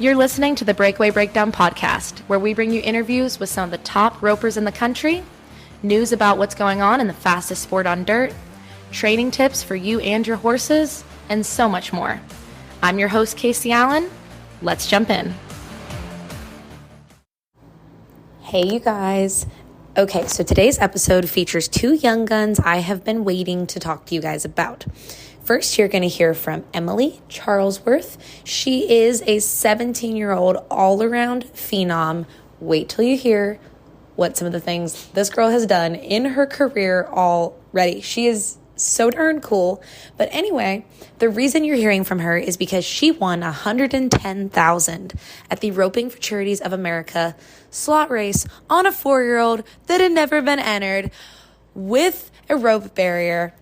You're listening to the Breakaway Breakdown podcast, where we bring you interviews with some of the top ropers in the country, news about what's going on in the fastest sport on dirt, training tips for you and your horses, and so much more. I'm your host, Casey Allen. Let's jump in. Hey, you guys. Okay, so today's episode features two young guns I have been waiting to talk to you guys about. First, you're going to hear from Emilee Charlesworth. She is a 17-year-old all-around phenom. Wait till you hear what some of the things this girl has done in her career already. She is so darn cool. But anyway, the reason you're hearing from her is because she won $110,000 at the Roping Futurities of America slot race on a 4-year-old that had never been entered with a rope barrier.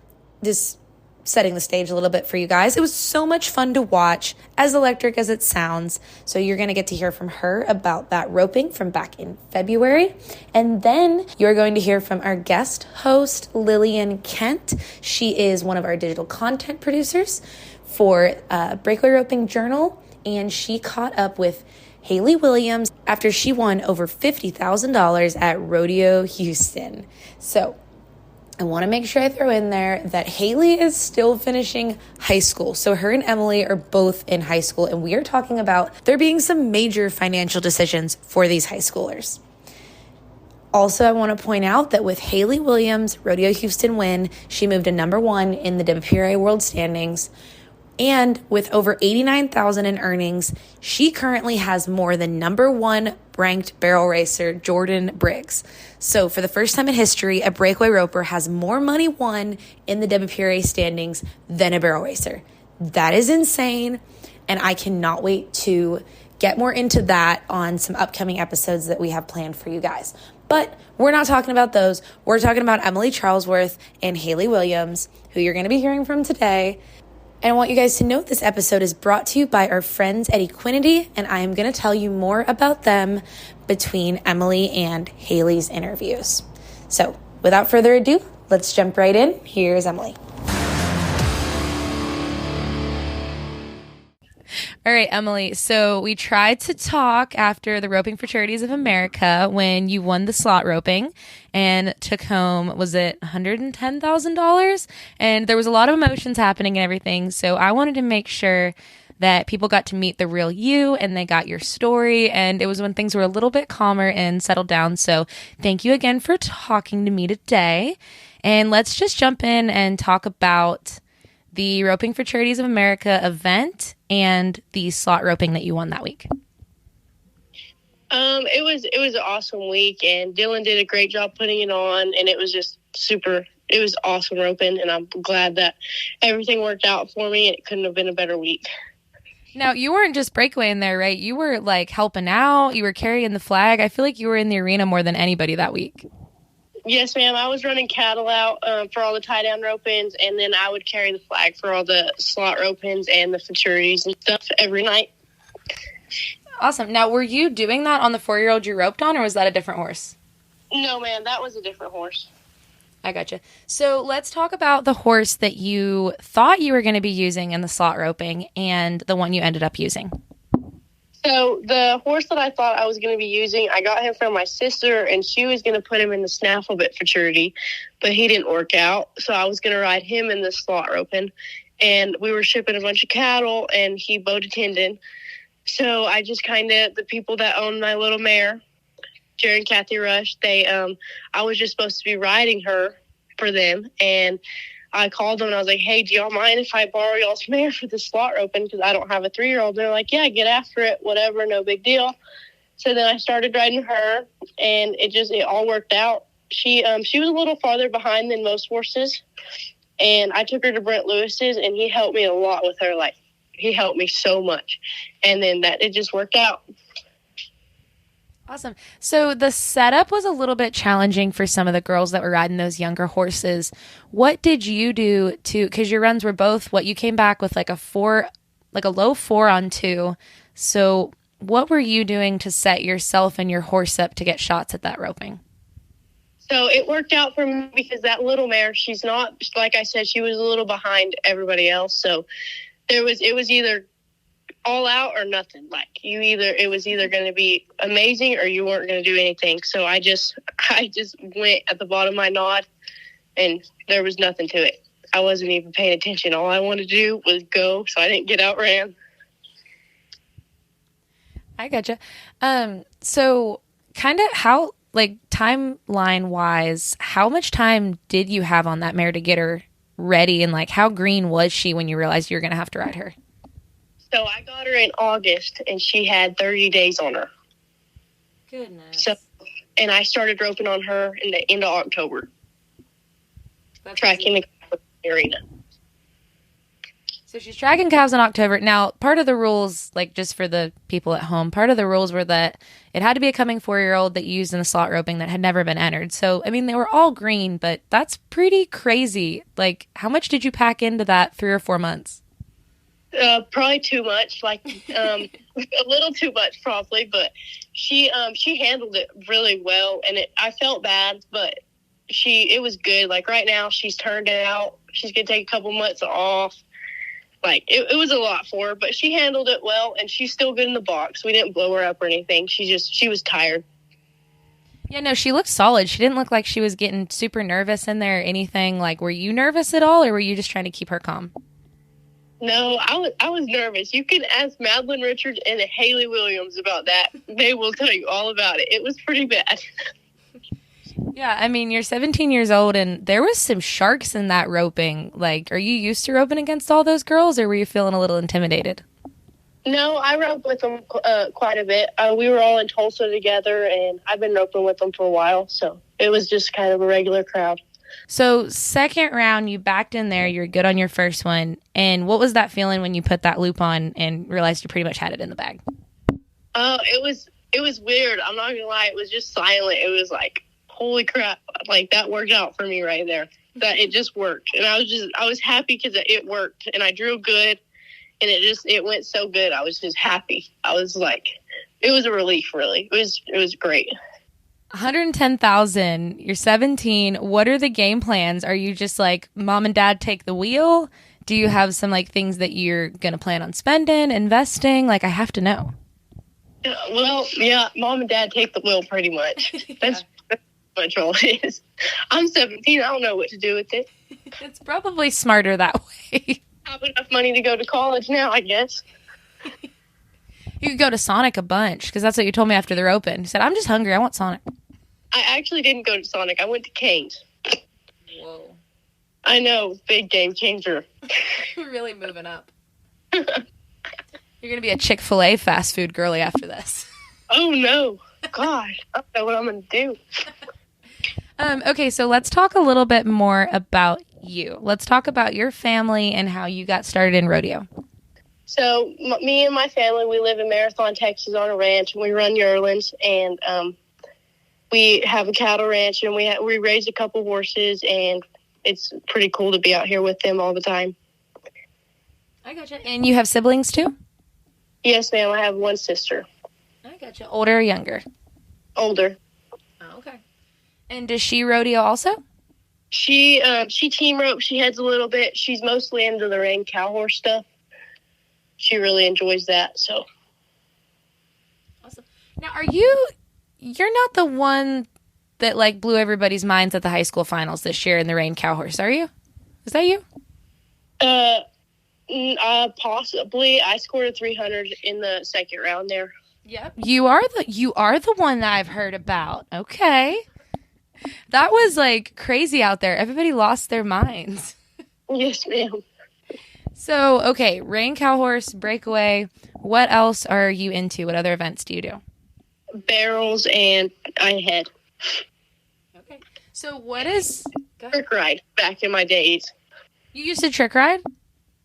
Just setting the stage a little bit for you guys. It was so much fun to watch, as electric as it sounds. So you're going to get to hear from her about that roping from back in February. And then you're going to hear from our guest host, Lillian Kent. She is one of our digital content producers for Breakaway Roping Journal. And she caught up with Hali Williams after she won over $50,000 at RodeoHouston. So I want to make sure I throw in there that Hali is still finishing high school. So her and Emilee are both in high school, and we are talking about there being some major financial decisions for these high schoolers. Also, I want to point out that with Hali Williams' RodeoHouston win, she moved to number 1 in the WPRA World Standings. And with over $89,000 in earnings, she currently has more than number 1 ranked barrel racer Jordan Briggs. So for the first time in history, a breakaway roper has more money won in the WPRA standings than a barrel racer. That is insane, and I cannot wait to get more into that on some upcoming episodes that we have planned for you guys. But we're not talking about those. We're talking about Emilee Charlesworth and Hali Williams, who you're going to be hearing from today. And I want you guys to know this episode is brought to you by our friends at Equinety, and I am going to tell you more about them between Emilee and Hali's interviews. So without further ado, let's jump right in. Here's Emilee. All right, Emilee, so we tried to talk after the Roping Futurities of America when you won the slot roping and took home, was it $110,000? And there was a lot of emotions happening and everything, so I wanted to make sure that people got to meet the real you and they got your story, and it was when things were a little bit calmer and settled down. So thank you again for talking to me today, and let's just jump in and talk about the Roping Futurities of America event and the slot roping that you won that week. It was an awesome week, and Dylan did a great job putting it on, and it was just super. It was awesome roping, and I'm glad that everything worked out for me. It couldn't have been a better week. Now, you weren't just breakaway in there, right? You were like helping out. You were carrying the flag. I feel like you were in the arena more than anybody that week. Yes, ma'am. I was running cattle out for all the tie-down ropings, and then I would carry the flag for all the slot ropings and the futurities and stuff every night. Awesome. Now, were you doing that on the 4-year-old you roped on, or was that a different horse? No, ma'am. That was a different horse. I gotcha. So let's talk about the horse that you thought you were going to be using in the slot roping and the one you ended up using. So the horse that I thought I was going to be using, I got him from my sister, and she was going to put him in the snaffle bit futurity, but he didn't work out. So I was going to ride him in the slot roping, and we were shipping a bunch of cattle, and he bowed a tendon. So I just the people that own my little mare, Jerry and Kathy Rush, I was just supposed to be riding her for them, and I called them and I was like, hey, do y'all mind if I borrow y'all's mare for the slot roping? Because I don't have a 3-year-old. They're like, yeah, get after it, whatever, no big deal. So then I started riding her, and it all worked out. She was a little farther behind than most horses, and I took her to Brent Lewis's, and he helped me a lot with her. Like, he helped me so much. And then it just worked out. Awesome. So the setup was a little bit challenging for some of the girls that were riding those younger horses. What did you do because your runs were both you came back with like a low 4 on 2. So what were you doing to set yourself and your horse up to get shots at that roping? So it worked out for me because that little mare, she's not, like I said, she was a little behind everybody else. So it was either all out or nothing. Like it was either going to be amazing or you weren't going to do anything. So I just went at the bottom of my nod, and there was nothing to it. I wasn't even paying attention. All I wanted to do was go, so I didn't get outran. I gotcha. So kind of how, like, timeline wise, how much time did you have on that mare to get her ready, and like how green was she when you realized you were going to have to ride her? So I got her in August, and she had 30 days on her. Goodness. So, and I started roping on her in the end of October. That's tracking the arena. So she's tracking cows in October. Now, part of the rules, like just for the people at home, part of the rules were that it had to be a coming 4-year-old that you used in the slot roping that had never been entered. So, I mean, they were all green, but that's pretty crazy. Like, how much did you pack into that 3 or 4 months? Probably too much, like a little too much probably, but she handled it really well, and I felt bad, but it was good. Like right now she's turned out. She's going to take a couple months off. Like it was a lot for her, but she handled it well, and she's still good in the box. We didn't blow her up or anything. She was tired. Yeah, no, she looked solid. She didn't look like she was getting super nervous in there or anything. Like, were you nervous at all, or were you just trying to keep her calm? No, I was nervous. You can ask Madeline Richards and Hali Williams about that. They will tell you all about it. It was pretty bad. Yeah, I mean, you're 17 years old, and there was some sharks in that roping. Like, are you used to roping against all those girls, or were you feeling a little intimidated? No, I roped with them quite a bit. We were all in Tulsa together, and I've been roping with them for a while, so it was just kind of a regular crowd. So second round, you backed in there. You're good on your first one. And what was that feeling when you put that loop on and realized you pretty much had it in the bag? It was weird. I'm not gonna lie. It was just silent. It was like, holy crap! Like that worked out for me right there. That it just worked, and I was happy because it worked, and I drew good, and it went so good. I was just happy. I was like, it was a relief. Really, it was great. 110,000, you're 17. What are the game plans? Are you just like, mom and dad take the wheel? Do you have some like things that you're going to plan on spending, investing? Like, I have to know. Well, yeah, mom and dad take the wheel pretty much. That's pretty much all it is. I'm 17. I don't know what to do with it. It's probably smarter that way. I have enough money to go to college now, I guess. You could go to Sonic a bunch, because that's what you told me after the Roping. You said, I'm just hungry. I want Sonic. I actually didn't go to Sonic. I went to Cane's. Whoa. I know. Big game changer. Really moving up. You're going to be a Chick-fil-A fast food girly after this. Oh, no. God. I don't know what I'm going to do. Okay, so let's talk a little bit more about you. Let's talk about your family and how you got started in rodeo. So me and my family, we live in Marathon, Texas on a ranch, and we run yearlings, and we have a cattle ranch, and we raise a couple horses, and it's pretty cool to be out here with them all the time. I gotcha. And you have siblings too? Yes, ma'am. I have one sister. I gotcha. Older or younger? Older. Oh, okay. And does she rodeo also? She team ropes. She heads a little bit. She's mostly into the rein cow horse stuff. She really enjoys that. So. Awesome. Now, you're not the one that like blew everybody's minds at the high school finals this year in the rein cow horse, are you? Is that you? Possibly. I scored a 300 in the second round there. Yep. You are the one that I've heard about. Okay. That was like crazy out there. Everybody lost their minds. Yes, ma'am. So, okay, rein cow horse, breakaway. What else are you into? What other events do you do? Barrels and I head. Okay. So what is... Trick ride back in my days. You used to trick ride?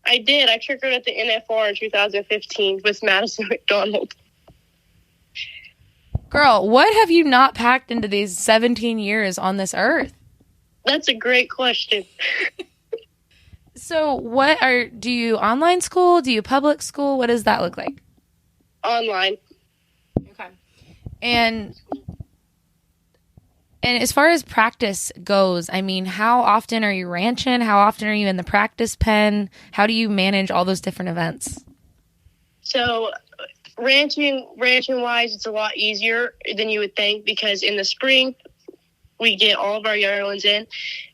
I did. I trick rode at the NFR in 2015 with Madison McDonald. Girl, what have you not packed into these 17 years on this earth? That's a great question. So do you online school? Do you public school? What does that look like? Online. Okay. And as far as practice goes, I mean, how often are you ranching? How often are you in the practice pen? How do you manage all those different events? So ranching wise, it's a lot easier than you would think, because in the spring we get all of our yearlings in,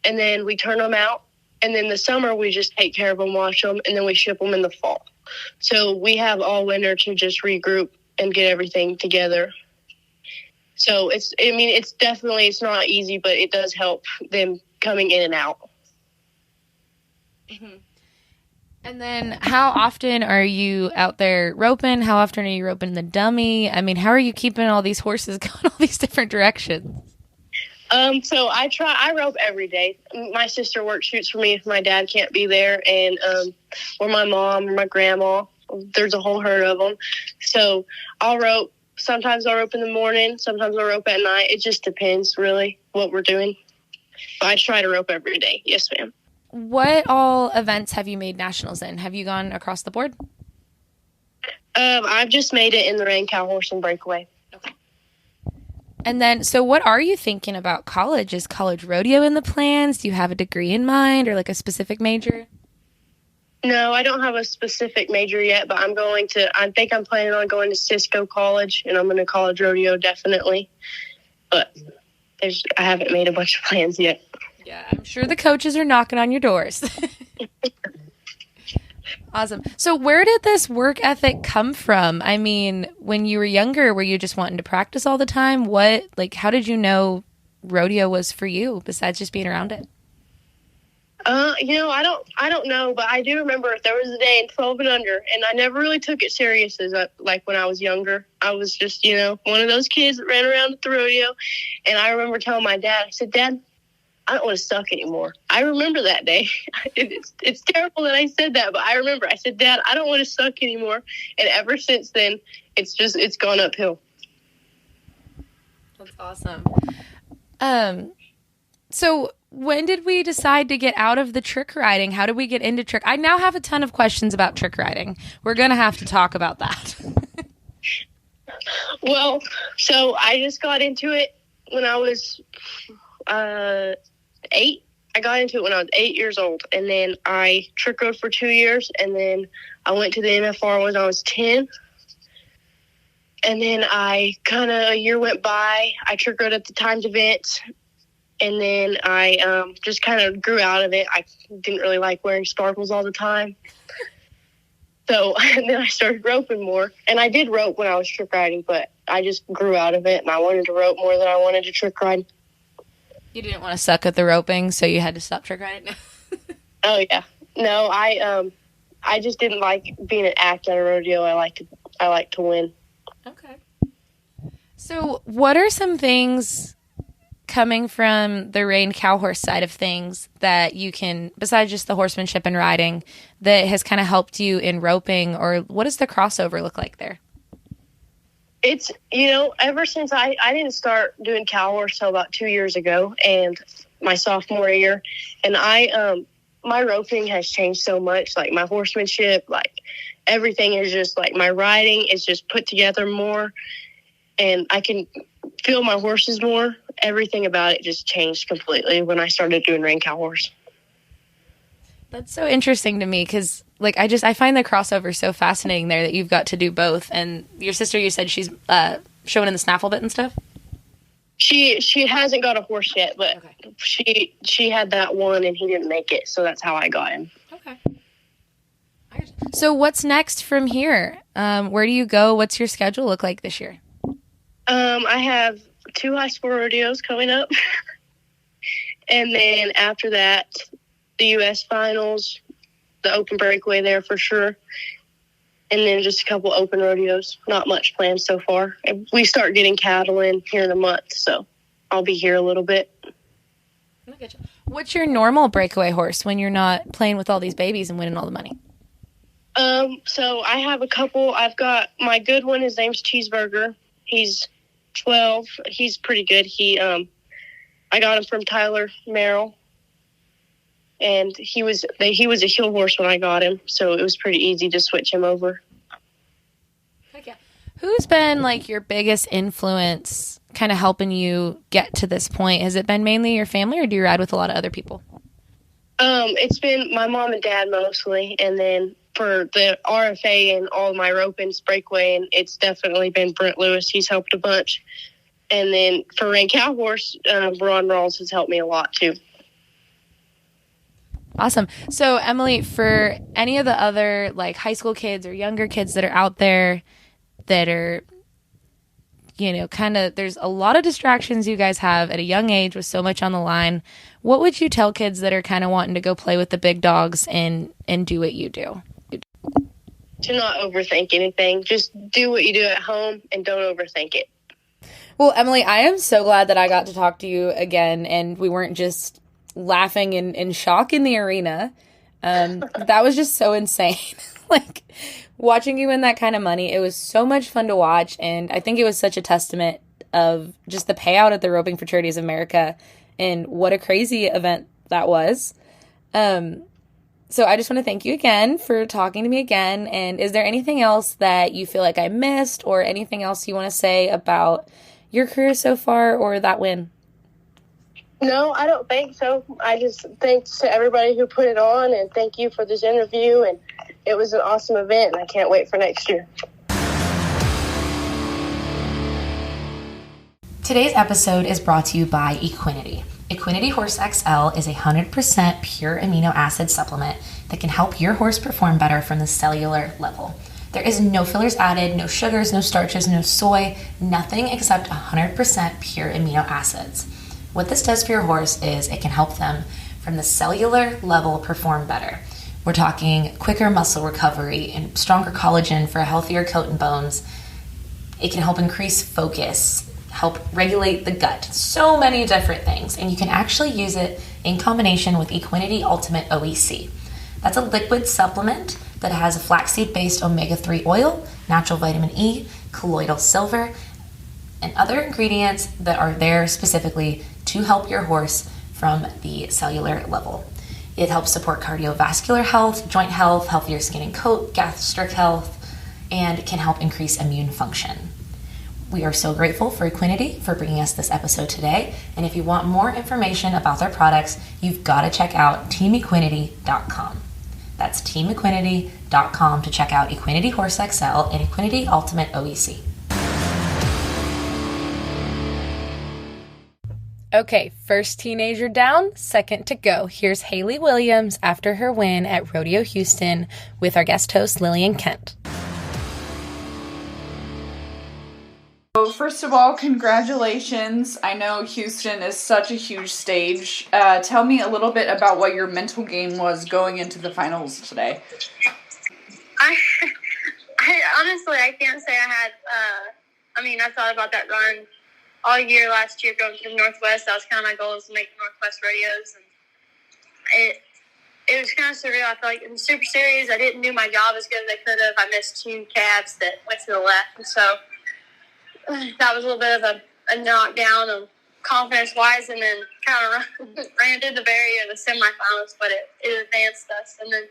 and then we turn them out, and then the summer we just take care of them, wash them, and then we ship them in the fall. So we have all winter to just regroup and get everything together. So it's not easy, but it does help them coming in and out. Mm-hmm. And then how often are you out there roping? How often are you roping the dummy? I mean, how are you keeping all these horses going all these different directions? So I rope every day. My sister shoots for me if my dad can't be there, and or my mom or my grandma. There's a whole herd of them. So I'll rope. Sometimes I'll rope in the morning. Sometimes I'll rope at night. It just depends, really, what we're doing. But I try to rope every day. Yes, ma'am. What all events have you made nationals in? Have you gone across the board? I've just made it in the Rain Cow Horse and Breakaway. Okay. And then, so what are you thinking about college? Is college rodeo in the plans? Do you have a degree in mind or like a specific major? No, I don't have a specific major yet, but I think I'm planning on going to Cisco College, and I'm going to college rodeo definitely. But I haven't made a bunch of plans yet. Yeah, I'm sure the coaches are knocking on your doors. Awesome. So where did this work ethic come from? I mean, when you were younger, were you just wanting to practice all the time? How did you know rodeo was for you besides just being around it? I don't know, but I do remember there was a day in 12 and under, and I never really took it serious like when I was younger. I was just, one of those kids that ran around at the rodeo. And I remember telling my dad, I said, Dad, I don't want to suck anymore. I remember that day. It's terrible that I said that, but I remember. I said, Dad, I don't want to suck anymore. And ever since then, it's gone uphill. That's awesome. So when did we decide to get out of the trick riding? How did we get into trick? I now have a ton of questions about trick riding. We're going to have to talk about that. Well, so I just got into it when I was 8. I got into it when I was 8 years old, and then I trick rode for 2 years, and then I went to the NFR when I was 10. And then a year went by. I trick rode at the Times events. And then I just kind of grew out of it. I didn't really like wearing sparkles all the time. So and then I started roping more. And I did rope when I was trick riding, but I just grew out of it. And I wanted to rope more than I wanted to trick ride. You didn't want to suck at the roping, so you had to stop trick riding? Oh, yeah. No, I just didn't like being an act at a rodeo. I like to win. Okay. So what are some things coming from the Rain Cow Horse side of things that you can, besides just the horsemanship and riding, that has kind of helped you in roping, or what does the crossover look like there? It's, ever since I didn't start doing cow horse till about 2 years ago, and my sophomore year, and my roping has changed so much, like my horsemanship, like everything is just like my riding is just put together more, and I can feel my horses more. Everything about it just changed completely when I started doing Rain Cow Horse. That's so interesting to me because, I find the crossover so fascinating there that you've got to do both. And your sister, you said she's showing in the snaffle bit and stuff? She hasn't got a horse yet, but okay. She had that one and he didn't make it, so that's how I got him. Okay. So what's next from here? Where do you go? What's your schedule look like this year? I have 2 high school rodeos coming up. And then after that, the U.S. finals, the open breakaway there for sure. And then just a couple open rodeos. Not much planned so far. We start getting cattle in here in a month, so I'll be here a little bit. What's your normal breakaway horse when you're not playing with all these babies and winning all the money? So I have a couple. I've got my good one. His name's Cheeseburger. He's 12. He's pretty good. I got him from Tyler Merrill, and he was a heel horse when I got him, so it was pretty easy to switch him over. Heck yeah. Who's been your biggest influence kind of helping you get to this point? Has it been mainly your family, or do you ride with a lot of other people? It's been my mom and dad mostly, and then for the RFA and all my roping breakaway, and it's definitely been Brent Lewis. He's helped a bunch. And then for Rank Cow Horse, Ron Rawls has helped me a lot too. Awesome. So Emilee, for any of the other like high school kids or younger kids that are out there that are, there's a lot of distractions you guys have at a young age with so much on the line. What would you tell kids that are kind of wanting to go play with the big dogs and do what you do? To not overthink anything. Just do what you do at home and don't overthink it. Well, Emilee, I am so glad that I got to talk to you again and we weren't just laughing in shock in the arena. That was just so insane. Like watching you win that kind of money, it was so much fun to watch. And I think it was such a testament of just the payout at the Roping Futurities of America and what a crazy event that was. So I just want to thank you again for talking to me again. And is there anything else that you feel like I missed or anything else you want to say about your career so far or that win? No, I don't think so. I just thanks to everybody who put it on and thank you for this interview. And it was an awesome event and I can't wait for next year. Today's episode is brought to you by Equinety. Equinety Horse XL is a 100% pure amino acid supplement that can help your horse perform better from the cellular level. There is no fillers added, no sugars, no starches, no soy, nothing except 100% pure amino acids. What this does for your horse is it can help them from the cellular level perform better. We're talking quicker muscle recovery and stronger collagen for a healthier coat and bones. It can help increase focus, help regulate the gut, so many different things. And you can actually use it in combination with Equinety Ultimate OEC. That's a liquid supplement that has a flaxseed-based omega-3 oil, natural vitamin E, colloidal silver, and other ingredients that are there specifically to help your horse from the cellular level. It helps support cardiovascular health, joint health, healthier skin and coat, gastric health, and can help increase immune function. We are so grateful for Equinety for bringing us this episode today. And if you want more information about their products, you've got to check out teamequinety.com. That's teamequinety.com to check out Equinety Horse XL and Equinety Ultimate OEC. Okay, first teenager down, second to go. Here's Hali Williams after her win at RodeoHouston with our guest host Lillian Kent. So first of all, congratulations. I know Houston is such a huge stage. Tell me a little bit about what your mental game was going into the finals today. I honestly, I can't say I had, I thought about that run all year last year going through Northwest. That was kind of my goal, was to make Northwest rodeos. And it was kind of surreal. I feel like in the Super Series, I didn't do my job as good as I could have. I missed 2 calves that went to the left. And so that was a little bit of a knockdown of confidence-wise, and then kind of ran through the barrier of the semifinals, but it advanced us. And then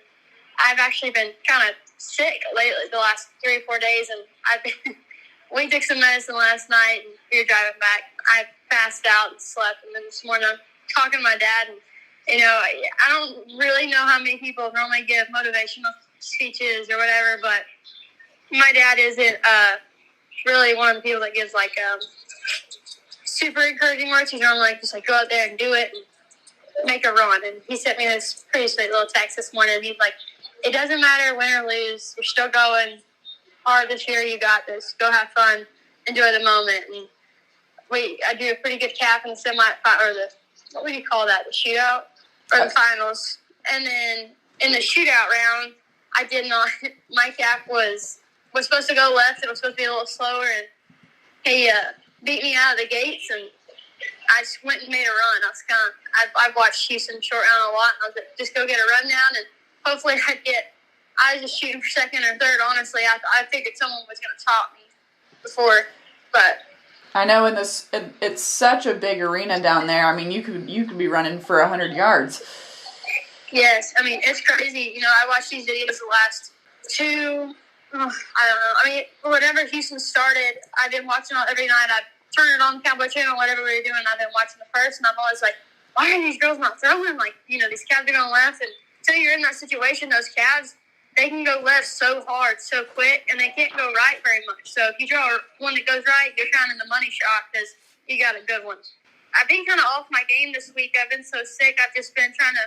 I've actually been kind of sick lately the last 3 or 4 days, and I've been we took some medicine last night, and we were driving back. I passed out and slept, and then this morning I'm talking to my dad, and, I don't really know how many people normally give motivational speeches or whatever, but my dad isn't really one of the people that gives, super encouraging words. He's normally just, go out there and do it and make a run. And he sent me this pretty sweet little text this morning, and he's like, it doesn't matter win or lose. You're still going hard this year. You got this. Go have fun. Enjoy the moment. And I do a pretty good calf in the what would you call that? The shootout or the finals. And then in the shootout round, I did not. My calf was supposed to go left. It was supposed to be a little slower, and he beat me out of the gates. And I just went and made a run. I've watched Houston short round a lot, and I was like, just go get a run down, and hopefully I was just shooting for second or third. Honestly, I figured someone was going to top me before, but I know it's such a big arena down there. I mean, you could be running for 100 yards. Yes, I mean, it's crazy. I watched these videos the last 2. I don't know. I mean, whenever Houston started, I've been watching it every night. I've turned it on Cowboy Channel, whatever we were doing. I've been watching the first, and I'm always like, why are these girls not throwing? These calves are going left. And until you're in that situation, those calves, they can go left so hard, so quick, and they can't go right very much. So if you draw one that goes right, you're kind of in the money shot because you got a good one. I've been kind of off my game this week. I've been so sick. I've just been trying to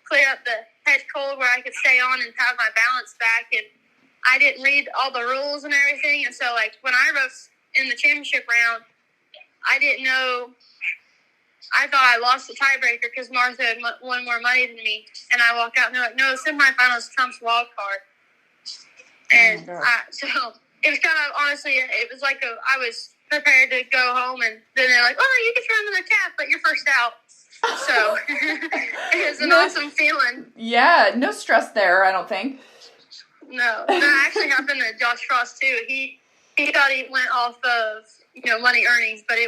clear up the head cold where I could stay on and have my balance back. And I didn't read all the rules and everything. And so, like, when I rose in the championship round, I didn't know. I thought I lost the tiebreaker because Martha had won more money than me. And I walk out and they're like, no, semifinals trumps wild card. And so it was kind of, honestly, it was like I was prepared to go home. And then they're like, oh, you can try another tap, but you're first out. So it was an awesome feeling. Yeah, no stress there, I don't think. No, that actually happened to Josh Frost, too. He thought he went off of, money earnings, but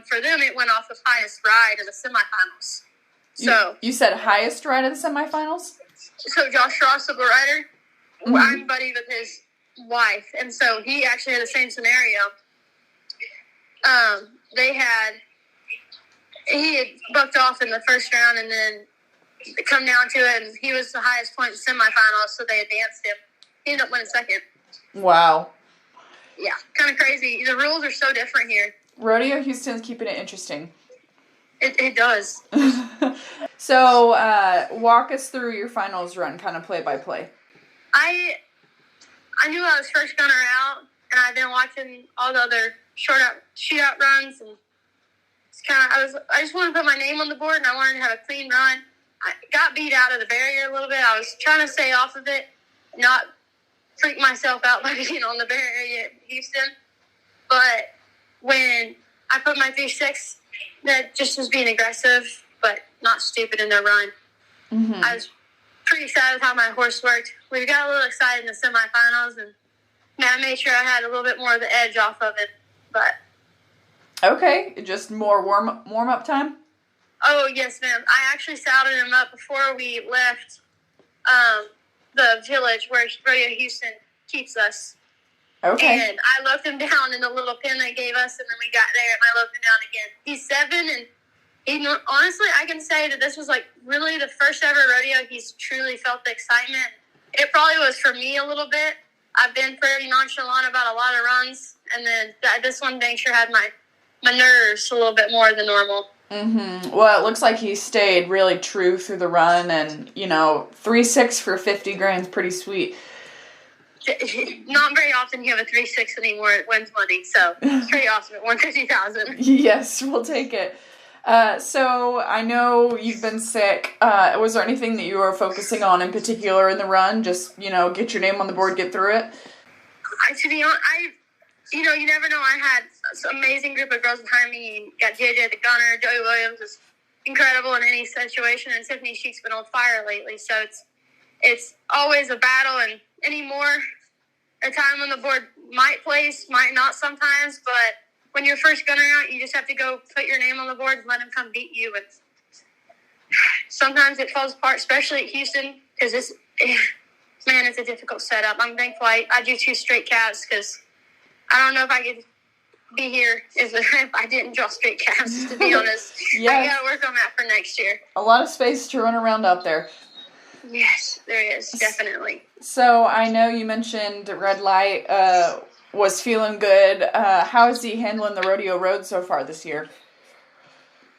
for them, it went off of highest ride in the semifinals. So you said highest ride in the semifinals? So Josh Frost, the rider, I'm buddy with his wife, and so he actually had the same scenario. He had bucked off in the first round, and then it come down to it, and he was the highest point in the semifinals, so they advanced him. He ended up winning second. Wow. Yeah, kind of crazy. The rules are so different here. Rodeo Houston's keeping it interesting. It does. So, walk us through your finals run, kind of play by play. I knew I was first gunner out, and I've been watching all the other shootout runs, and it's I just wanted to put my name on the board, and I wanted to have a clean run. I got beat out of the barrier a little bit. I was trying to stay off of it, not freak myself out by being on the barrier at Houston. But when I put my 3-6, that just was being aggressive, but not stupid in the run. Mm-hmm. I was pretty excited with how my horse worked. We got a little excited in the semifinals, and I made sure I had a little bit more of the edge off of it. But okay, just more warm up time? Oh, yes, ma'am. I actually saddled him up before we left the village where Rodeo Houston keeps us. Okay. And I looked him down in the little pen they gave us, and then we got there, and I looked him down again. He's 7, and honestly, I can say that this was, like, really the first ever rodeo he's truly felt the excitement. It probably was for me a little bit. I've been pretty nonchalant about a lot of runs, and then this one dang sure had my nerves a little bit more than normal. Mm-hmm. Well, it looks like he stayed really true through the run, and 3-6 for 50 grand is pretty sweet. Not very often you have a 3-6 anymore. It wins money, so it's pretty awesome at $150,000. Yes, we'll take it. So I know you've been sick. Was there anything that you were focusing on in particular in the run? Just get your name on the board, get through it. To be honest, you never know. I had an amazing group of girls behind me. You got JJ the gunner. Joey Williams is incredible in any situation, and Tiffany Sheik's been on fire lately. So it's always a battle, and anymore, a time when the board might place, might not sometimes, but when you're first gunner out, you just have to go put your name on the board and let them come beat you. And sometimes it falls apart, especially at Houston, because it's a difficult setup. I'm thankful I do 2 straight calves, because I don't know if I could be here if I didn't draw straight calves, to be honest. Yes. I got to work on that for next year. A lot of space to run around out there. Yes, there is, definitely. So I know you mentioned Red Light was feeling good. How is he handling the rodeo road so far this year?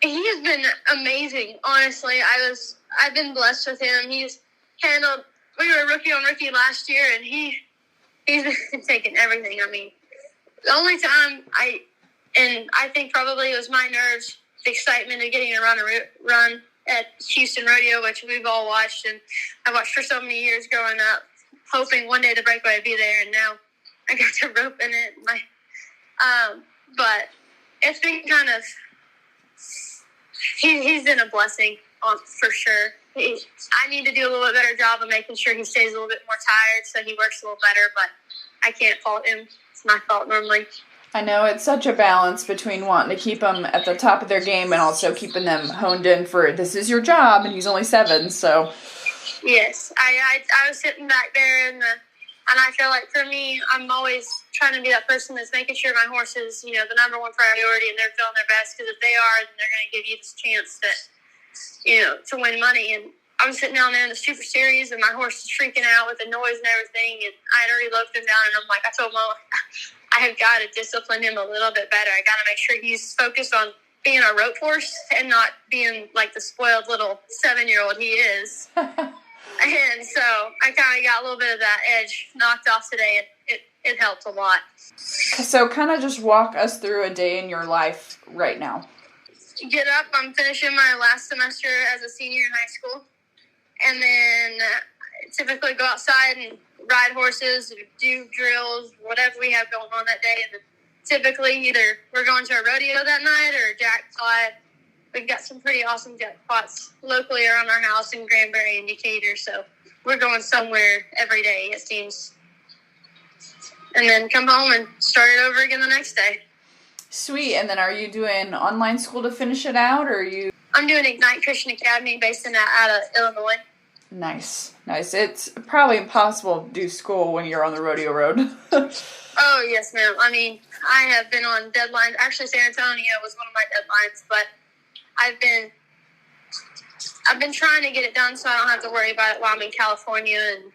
He has been amazing, honestly. I've been blessed with him. He's handled, we were rookie on rookie last year, and he's been taking everything. I mean, the only time I think probably it was my nerves, the excitement of getting to run at Houston Rodeo, which we've all watched, and I watched for so many years growing up, hoping one day the breakaway would be there, and now I got to rope in it. But it's been kind of, he's been a blessing for sure. I need to do a little bit better job of making sure he stays a little bit more tired so he works a little better, but I can't fault him. It's my fault normally. I know it's such a balance between wanting to keep them at the top of their game and also keeping them honed in for this is your job, and he's only 7, so. Yes, I was sitting back there and I feel like for me, I'm always trying to be that person that's making sure my horse is, the number one priority, and they're feeling their best, because if they are, then they're going to give you this chance to win money. And I'm sitting down there in the super series, and my horse is freaking out with the noise and everything, and I had already looked him down, and I'm like, I told Mom, I have got to discipline him a little bit better. I got to make sure he's focused on being a rope horse and not being like the spoiled little 7-year-old he is. And so I kind of got a little bit of that edge knocked off today. It helped a lot. So kind of just walk us through a day in your life right now. Get up. I'm finishing my last semester as a senior in high school. And then typically go outside and ride horses, do drills, whatever we have going on that day. And then typically either we're going to a rodeo that night or a jackpot. We've got some pretty awesome jackpots locally around our house in Granbury and Decatur. So we're going somewhere every day, it seems. And then come home and start it over again the next day. Sweet. And then are you doing online school to finish it out, or are you? I'm doing Ignite Christian Academy based out of Illinois. Nice. It's probably impossible to do school when you're on the rodeo road. Oh, yes, ma'am. I mean, I have been on deadlines. Actually, San Antonio was one of my deadlines, but I've been trying to get it done so I don't have to worry about it while I'm in California and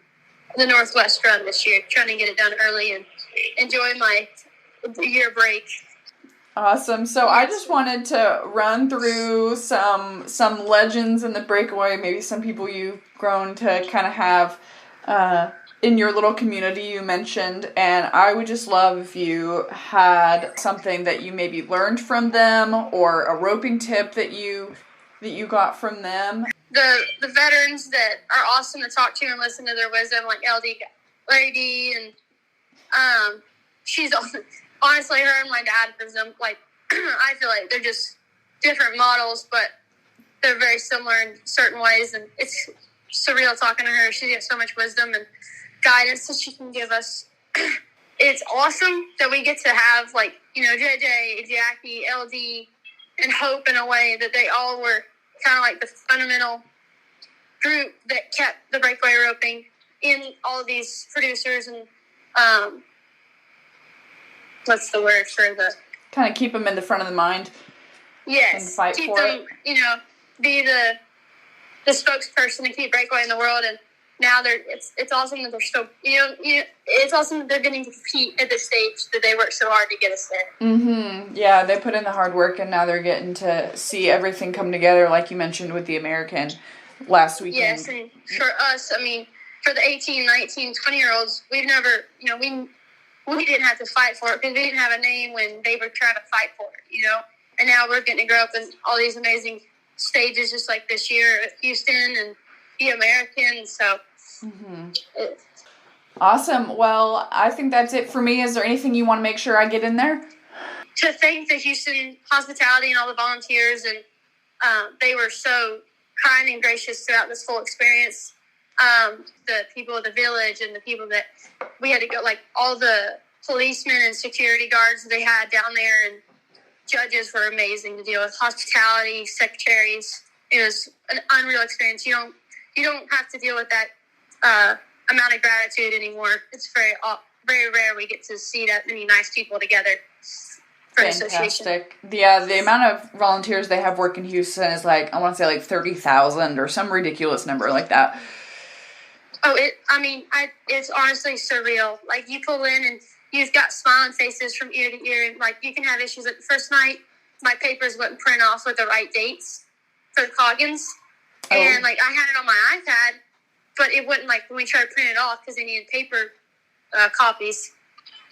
the Northwest run this year. Trying to get it done early and enjoy my year break. Awesome. So I just wanted to run through some legends in the breakaway, maybe some people you've grown to kind of have in your little community you mentioned, and I would just love if you had something that you maybe learned from them or a roping tip that you got from them. The veterans that are awesome to talk to and listen to their wisdom, like LD Lady, and she's honestly, her and my dad, for example, like I feel like they're just different models, but they're very similar in certain ways, and it's surreal talking to her. She has so much wisdom and guidance that she can give us. It's awesome that we get to have, like, JJ, Jackie, LD, and Hope in a way that they all were kind of like the fundamental group that kept the breakaway roping in all of these producers and what's the word for the... Kind of keep them in the front of the mind. Yes. And fight keep for them, it. Be the spokesperson to keep breakaway in the world. And now it's awesome that they're so, it's awesome that they're getting to compete at the stage that they worked so hard to get us there. Mm-hmm. Yeah, they put in the hard work, and now they're getting to see everything come together, like you mentioned with the American last weekend. Yes, and for us, I mean, for the 18, 19, 20-year-olds, we've never, we didn't have to fight for it because we didn't have a name when they were trying to fight for it, And now we're getting to grow up in all these amazing stages, just like this year at Houston and the American. So, Awesome. Well, I think that's it for me. Is there anything you want to make sure I get in there? To thank the Houston hospitality and all the volunteers, and they were so kind and gracious throughout this whole experience. The people of the village and the people that we had to go, like all the policemen and security guards they had down there, and judges were amazing to deal with. Hospitality, secretaries, it was an unreal experience. You don't have to deal with that amount of gratitude anymore. It's very rare we get to see that many nice people together for an association. Fantastic. Yeah, the amount of volunteers they have working in Houston is like, I want to say 30,000 or some ridiculous number like that. Oh, it's honestly surreal. Like, you pull in and you've got smiling faces from ear to ear, and like you can have issues. Like the first night, my papers wouldn't print off with the right dates for the Coggins, and like I had it on my iPad, but it wouldn't, like when we tried to print it off because they needed paper copies,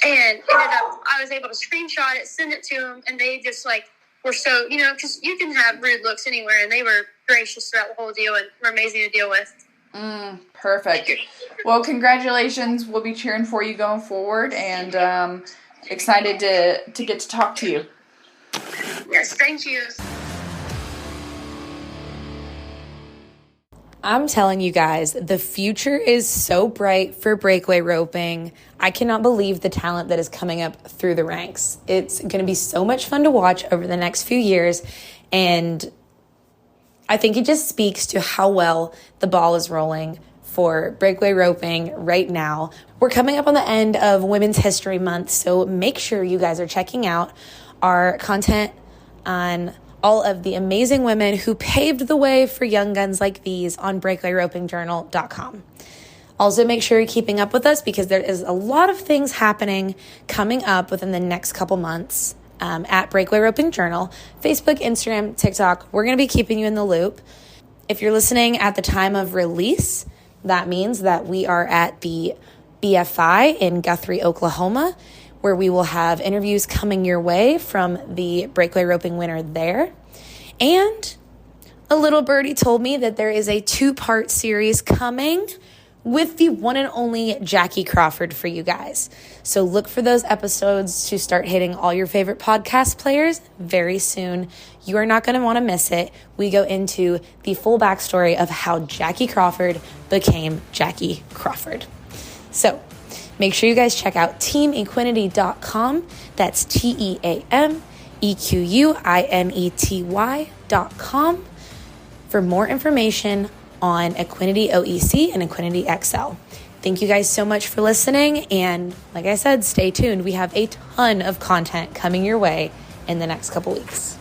and ended up I was able to screenshot it, send it to them, and they just like were so because you can have rude looks anywhere, and they were gracious throughout the whole deal and were amazing to deal with. Perfect. Well, congratulations. We'll be cheering for you going forward, and excited to get to talk to you. Yes, thank you. I'm telling you guys, the future is so bright for breakaway roping. I cannot believe the talent that is coming up through the ranks. It's going to be so much fun to watch over the next few years, and I think it just speaks to how well the ball is rolling for breakaway roping right now. We're coming up on the end of Women's History Month, so make sure you guys are checking out our content on all of the amazing women who paved the way for young guns like these on breakawayropingjournal.com. Also, make sure you're keeping up with us because there is a lot of things happening coming up within the next couple months at Breakaway Roping Journal, Facebook, Instagram, TikTok. We're going to be keeping you in the loop. If you're listening at the time of release, that means that we are at the BFI in Guthrie, Oklahoma, where we will have interviews coming your way from the breakaway roping winner there. And a little birdie told me that there is a 2-part series coming with the one and only Jackie Crawford for you guys. So look for those episodes to start hitting all your favorite podcast players very soon. You are not going to want to miss it. We go into the full backstory of how Jackie Crawford became Jackie Crawford. So make sure you guys check out teamequinety.com. That's TEAMEQUINETY.com for more information on Equinety OEC and Equinety XL. Thank you guys so much for listening. And like I said, stay tuned. We have a ton of content coming your way in the next couple weeks.